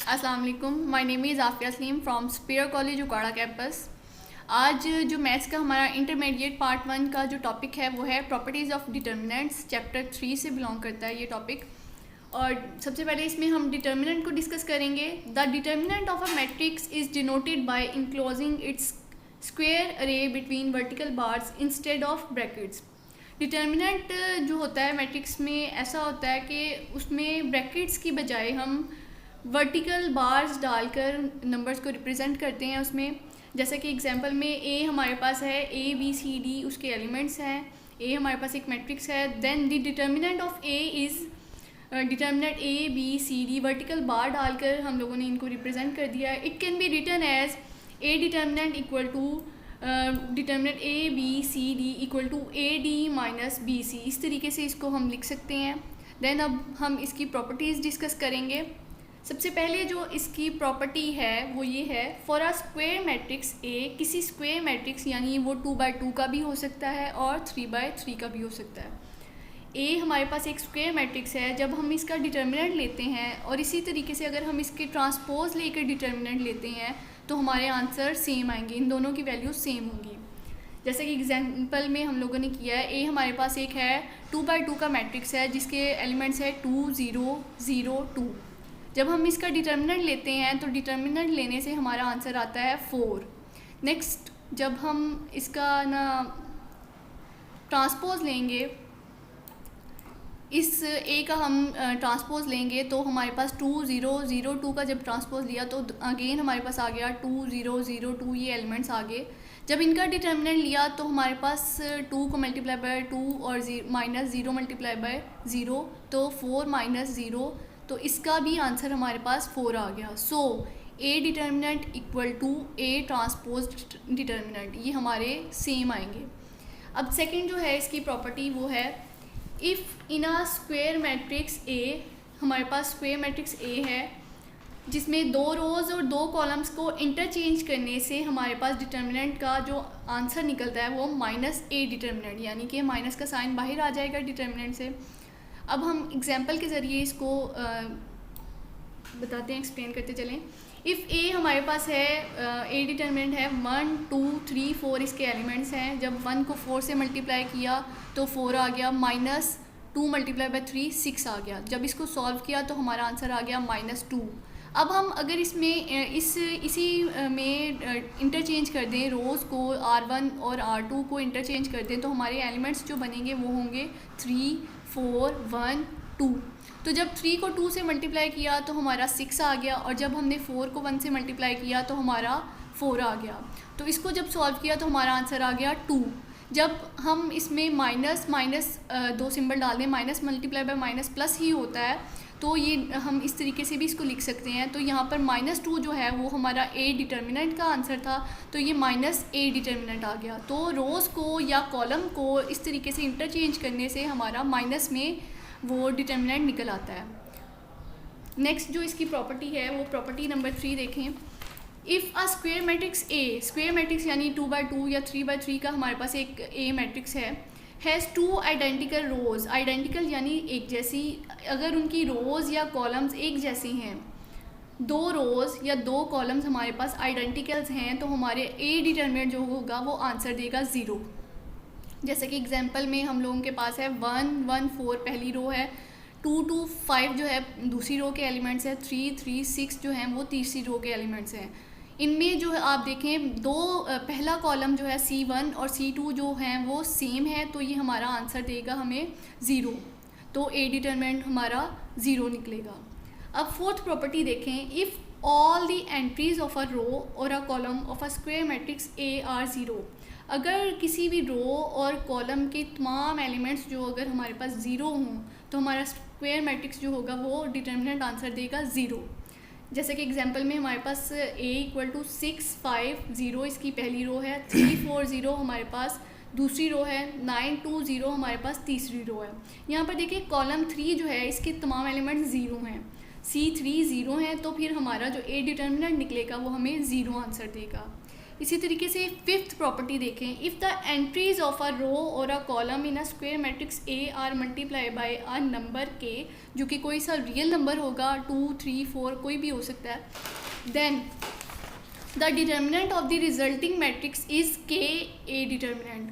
अस्सलाम वालेकुम। My name is Afiya Salim from Spear college Okara campus. आज जो मैथ्स का हमारा इंटरमीडिएट पार्ट 1 का जो टॉपिक है वो है प्रॉपर्टीज़ ऑफ डिटर्मिनेंट्स। चैप्टर 3 से बिलोंग करता है ये टॉपिक। और सबसे पहले इसमें हम डिटर्मिनेंट को डिस्कस करेंगे। The determinant of a matrix is denoted by enclosing its square array between vertical bars instead of brackets. Determinant जो होता है मैट्रिक्स में ऐसा होता है कि उसमें ब्रैकेट्स की बजाय हम वर्टिकल बार्स डालकर नंबर्स को रिप्रेजेंट करते हैं उसमें। जैसे कि एग्जांपल में ए हमारे पास है, ए बी सी डी उसके एलिमेंट्स हैं। ए हमारे पास एक मैट्रिक्स है। Then the determinant of A is determinant A B C D, vertical bar डालकर हम लोगों ने इनको रिप्रेजेंट कर दिया है। It can be written as A determinant equal to determinant A B C D equal to A D minus B C. इस तरीके से इसको हम लिख सकते हैं। देन अब हम इसकी प्रॉपर्टीज़ डिस्कस करेंगे। सबसे पहले जो इसकी प्रॉपर्टी है वो ये है, फॉर अ स्क्वायर मैट्रिक्स ए, किसी स्क्वायर मैट्रिक्स यानी वो 2x2 का भी हो सकता है और 3x3 का भी हो सकता है। ए हमारे पास एक स्क्वायर मैट्रिक्स है। जब हम इसका डिटर्मिनेंट लेते हैं और इसी तरीके से अगर हम इसके ट्रांसपोज लेकर डिटर्मिनेंट लेते हैं तो हमारे आंसर सेम आएंगे, इन दोनों की वैल्यू सेम होंगी। जैसे कि एग्जांपल में हम लोगों ने किया है, ए हमारे पास एक है 2x2 का मैट्रिक्स है जिसके एलिमेंट्स है 2 0 0 2। जब हम इसका डिटर्मिनेंट लेते हैं तो डिटर्मिनेंट लेने से हमारा आंसर आता है 4। नेक्स्ट जब हम इसका ट्रांसपोज लेंगे, इस ए का हम ट्रांसपोज लेंगे तो हमारे पास 2 0 0 2 का जब ट्रांसपोज लिया तो अगेन हमारे पास आ गया 2 0 0 2, ये एलिमेंट्स आ गए। जब इनका डिटर्मिनेंट लिया तो हमारे पास 2 को मल्टीप्लाई बाय 2 और माइनस 0 मल्टीप्लाई बाय 0 तो 4 माइनस 0, तो इसका भी आंसर हमारे पास 4 आ गया। So A determinant equal to A transpose determinant, ये हमारे सेम आएंगे। अब सेकंड जो है इसकी प्रॉपर्टी वो है, if in a square matrix ए, हमारे पास स्क्वायर मैट्रिक्स ए है जिसमें 2 रोज़ और 2 कॉलम्स को इंटरचेंज करने से हमारे पास डिटर्मिनेंट का जो आंसर निकलता है वो माइनस ए डिटर्मिनेंट, यानी कि माइनस का साइन बाहर आ जाएगा डिटर्मिनेंट से। अब हम एग्जाम्पल के ज़रिए इसको बताते हैं, एक्सप्लेन करते चलें। इफ़ ए हमारे पास है, ए डिटर्मिनेंट है 1 2 3 4 इसके एलिमेंट्स हैं। जब 1 को 4 से मल्टीप्लाई किया तो 4 आ गया, माइनस 2 मल्टीप्लाई बाय 3 6 आ गया। जब इसको सॉल्व किया तो हमारा आंसर आ गया -2। अब हम अगर इसमें इसी में इंटरचेंज कर दें रोज़ को, R1 और R2 को इंटरचेंज कर दें तो हमारे एलिमेंट्स जो बनेंगे वो होंगे 3 4 1 2। तो जब 3 को 2 से मल्टीप्लाई किया तो हमारा 6 आ गया, और जब हमने 4 को 1 से मल्टीप्लाई किया तो हमारा 4 आ गया। तो इसको जब सॉल्व किया तो हमारा आंसर आ गया 2। जब हम इसमें माइनस माइनस 2 सिंबल डाल दें, minus multiply by minus plus ही होता है, तो ये हम इस तरीके से भी इसको लिख सकते हैं। तो यहाँ पर -2 जो है वो हमारा ए डिटर्मिनेंट का आंसर था, तो ये माइनस ए डिटर्मिनेंट आ गया। तो रोज़ को या कॉलम को इस तरीके से इंटरचेंज करने से हमारा माइनस में वो डिटर्मिनेंट निकल आता है। नेक्स्ट जो इसकी प्रॉपर्टी है वो प्रॉपर्टी नंबर 3 देखें। If a square matrix A, square matrix यानी 2x2 या 3x3 का हमारे पास एक ए मैट्रिक्स है, हैज़ 2 आइडेंटिकल रोज़, आइडेंटिकल यानी एक जैसी, अगर उनकी रोज़ या कॉलम्स एक जैसी हैं, 2 रोज़ या 2 कॉलम्स हमारे पास आइडेंटिकल्स हैं, तो हमारे ए डिटर्मिनेंट जो होगा वो आंसर देगा 0। जैसे कि एग्जांपल में हम लोगों के पास है 1 1 4 पहली रो है, 2 2 5 जो है दूसरी रो के एलिमेंट्स है, 3 3 6 जो हैं वो तीसरी रो के एलिमेंट्स हैं। इनमें जो है आप देखें पहला कॉलम जो है C1 और C2 जो हैं वो सेम है, तो ये हमारा आंसर देगा हमें 0। तो ए डिटर्मिनेंट हमारा 0 निकलेगा। अब फोर्थ प्रॉपर्टी देखें, if all the entries of a row और a column of a square matrix A are 0, अगर किसी भी रो और कॉलम के तमाम एलिमेंट्स जो अगर हमारे पास 0 हों तो हमारा स्क्वायर मैट्रिक्स जो होगा वो डिटर्मिनेंट आंसर देगा 0। जैसे कि एग्जांपल में हमारे पास a इक्वल टू 6 5 0 इसकी पहली रो है, 3 4 0 हमारे पास दूसरी रो है, 9 2 0 हमारे पास तीसरी रो है। यहाँ पर देखिए कॉलम 3 जो है इसके तमाम एलिमेंट्स 0 हैं, C3 0 हैं, तो फिर हमारा जो ए डिटर्मिनेंट निकलेगा वो हमें 0 आंसर देगा। इसी तरीके से फिफ्थ प्रॉपर्टी देखें, if the entries of a row और a column in a square matrix A are multiply by a number के, जो कि कोई सा रियल नंबर होगा, 2, 3, 4 कोई भी हो सकता है, then the determinant of the resulting matrix is k A determinant.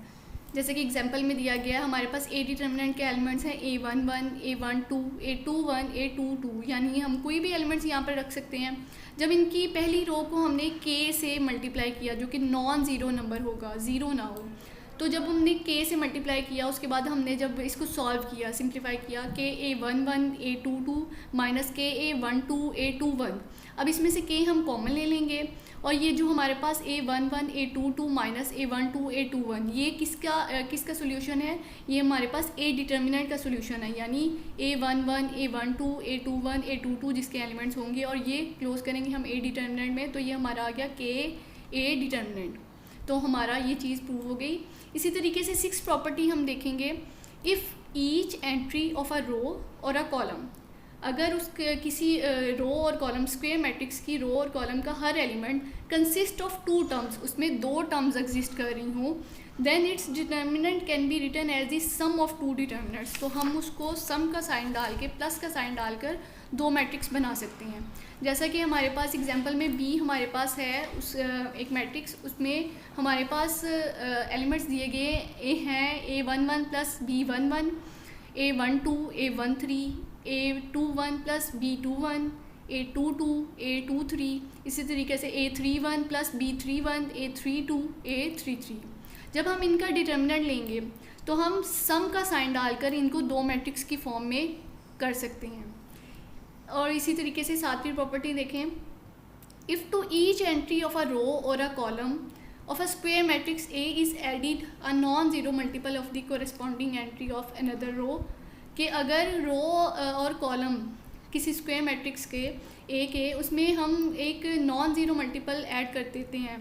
जैसे कि एग्जांपल में दिया गया है, हमारे पास ए डिटर्मिनेंट के एलिमेंट्स हैं A11, A12, A21, A22, यानी हम कोई भी एलिमेंट्स यहाँ पर रख सकते हैं। जब इनकी पहली रो को हमने के से मल्टीप्लाई किया, जो कि नॉन ज़ीरो नंबर होगा, ज़ीरो ना हो, तो जब हमने के से मल्टीप्लाई किया, उसके बाद हमने जब इसको सॉल्व किया, सिंप्लीफाई किया, के A11 A22 माइनस के A12 A21, अब इसमें से के हम कॉमन ले लेंगे, और ये जो हमारे पास A11 A22 minus A12 A21, ये किसका सोल्यूशन है, ये हमारे पास ए डिटर्मिनेंट का सोल्यूशन है, यानी A11 A12 A21 A22 जिसके एलिमेंट्स होंगे, और ये क्लोज करेंगे हम ए डिटर्मिनेंट में, तो ये हमारा आ गया के ए डिटर्मिनेंट। तो हमारा ये चीज़ प्रूव हो गई। इसी तरीके से सिक्स प्रॉपर्टी हम देखेंगे, if each entry of a row और अ कॉलम, अगर उसके किसी रो और कॉलम, स्क्वायर मैट्रिक्स की रो और कॉलम का हर element consist of two terms, उसमें दो टर्म्स एग्जिस्ट कर रही हों, then its determinant can be written as the sum of two determinants. तो हम उसको सम का साइन डाल के, प्लस का साइन डालकर दो मैट्रिक्स बना सकते हैं। जैसा कि हमारे पास एग्जांपल में बी हमारे पास है, उस एक मैट्रिक्स, उसमें हमारे पास एलिमेंट्स दिए गए ए हैं A11 plus B11, A12 A13, A21 plus B21, A22 A23, इसी तरीके से A31 plus B31, A32 A33। जब हम इनका डिटर्मिनेंट लेंगे तो हम सम का साइन डालकर इनको दो मैट्रिक्स की फॉर्म में कर सकते हैं। और इसी तरीके से सातवीं प्रॉपर्टी देखें, if two each entry of a row और a column of a square matrix A is added a non-zero multiple of the corresponding entry of another row, कि अगर रो और कॉलम किसी स्क्वायर मैट्रिक्स के ए के, उसमें हम एक नॉन ज़ीरो मल्टीपल ऐड कर देते हैं,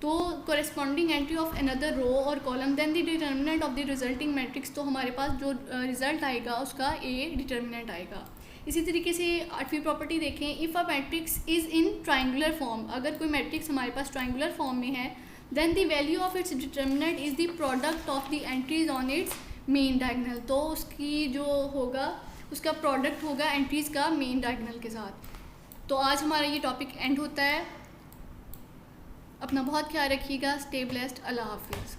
तो corresponding entry of another row और column, then the determinant of the resulting matrix, तो हमारे पास जो रिज़ल्ट आएगा उसका ए डिटर्मिनेंट आएगा। इसी तरीके से आठवीं प्रॉपर्टी देखें, if a matrix is in triangular form, अगर कोई मैट्रिक्स हमारे पास ट्राइंगुलर फॉर्म में है, then the value of its determinant is the product of the entries on its main diagonal, तो उसकी जो होगा उसका प्रोडक्ट होगा एंट्रीज़ का मेन डायगोनल के साथ। तो आज हमारा ये टॉपिक एंड होता है। अपना बहुत ख्याल रखिएगा। Stay blessed. अल्लाह हाफिज़।